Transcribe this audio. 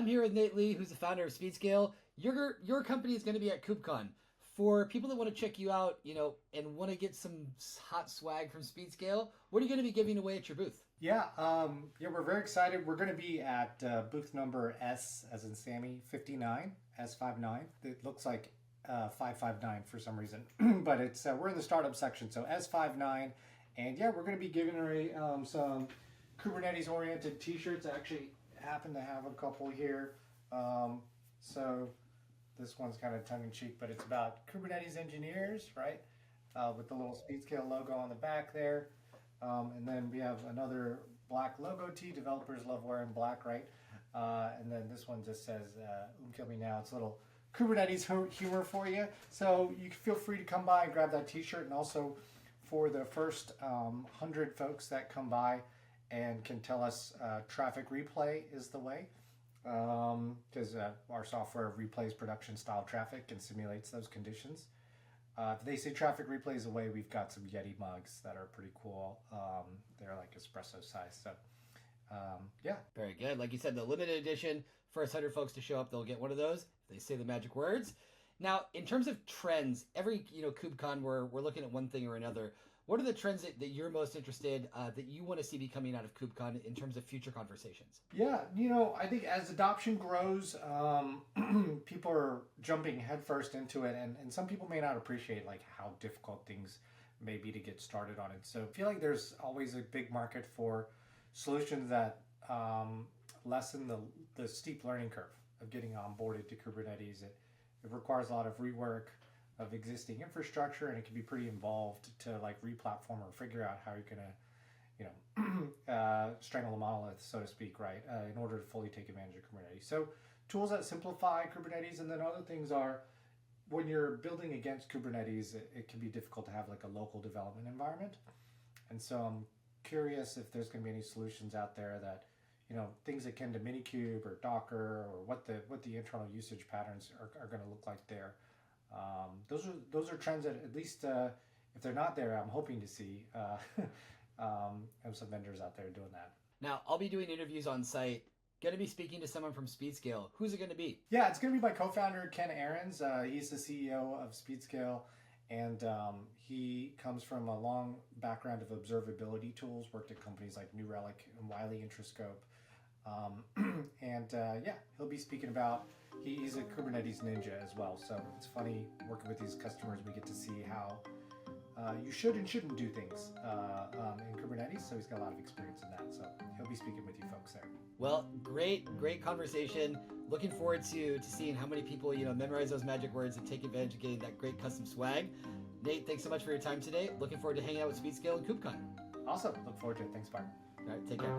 I'm here with Nate Lee, who's the founder of SpeedScale. Your company is going to be at KubeCon. For people that want to check you out, and want to get some hot swag from SpeedScale, what are you going to be giving away at your booth? We're very excited. We're going to be at booth number S, as in Sammy, 59, S59. It looks like 559 for some reason, but it's we're in the startup section, so S59, and we're going to be giving away some Kubernetes-oriented T-shirts. I actually happen to have a couple here, so. This one's kind of tongue-in-cheek, but it's about Kubernetes engineers, right? With the little SpeedScale logo on the back there. And then we have another black logo tee. Developers love wearing black, right? And then this one just says, kill me now. It's a little Kubernetes humor for you. So you can feel free to come by and grab that t-shirt. And also for the first 100 folks that come by and can tell us traffic replay is the way. Because our software replays production style traffic and simulates those conditions. If they say traffic replay is away, we've got some Yeti mugs that are pretty cool. They're like espresso size. So, Very good. Like you said, the limited edition, first 100 folks to show up, they'll get one of those. They say the magic words. Now, in terms of trends, every KubeCon we're looking at one thing or another. What are the trends that you're most interested that you want to see be coming out of KubeCon in terms of future conversations? I think as adoption grows, people are jumping headfirst into it, and some people may not appreciate like how difficult things may be to get started on it. So I feel like there's always a big market for solutions that lessen the steep learning curve of getting onboarded to Kubernetes. It requires a lot of rework of existing infrastructure, and it can be pretty involved to like re-platform or figure out how you're gonna, strangle a monolith, so to speak, right, in order to fully take advantage of Kubernetes. So tools that simplify Kubernetes, and then other things are when you're building against Kubernetes, it can be difficult to have like a local development environment. And so I'm curious if there's going to be any solutions out there that, things akin to Minikube or Docker, or what the internal usage patterns are going to look like there. Those are trends that, at least if they're not there, I'm hoping to see have some vendors out there doing that. Now, I'll be doing interviews on site. Going to be speaking to someone from SpeedScale. Who's it going to be? Yeah, it's going to be my co-founder, Ken Ahrens. He's the CEO of SpeedScale, and he comes from a long background of observability tools, worked at companies like New Relic and Wiley Introscope. He'll be speaking about, he's a Kubernetes ninja as well. So it's funny working with these customers, we get to see how you should and shouldn't do things in Kubernetes. So he's got a lot of experience in that. So he'll be speaking with you folks there. Well, great conversation. Looking forward to seeing how many people, memorize those magic words and take advantage of getting that great custom swag. Nate, thanks so much for your time today. Looking forward to hanging out with SpeedScale and KubeCon. Awesome. Look forward to it. Thanks, Bart. All right, take care.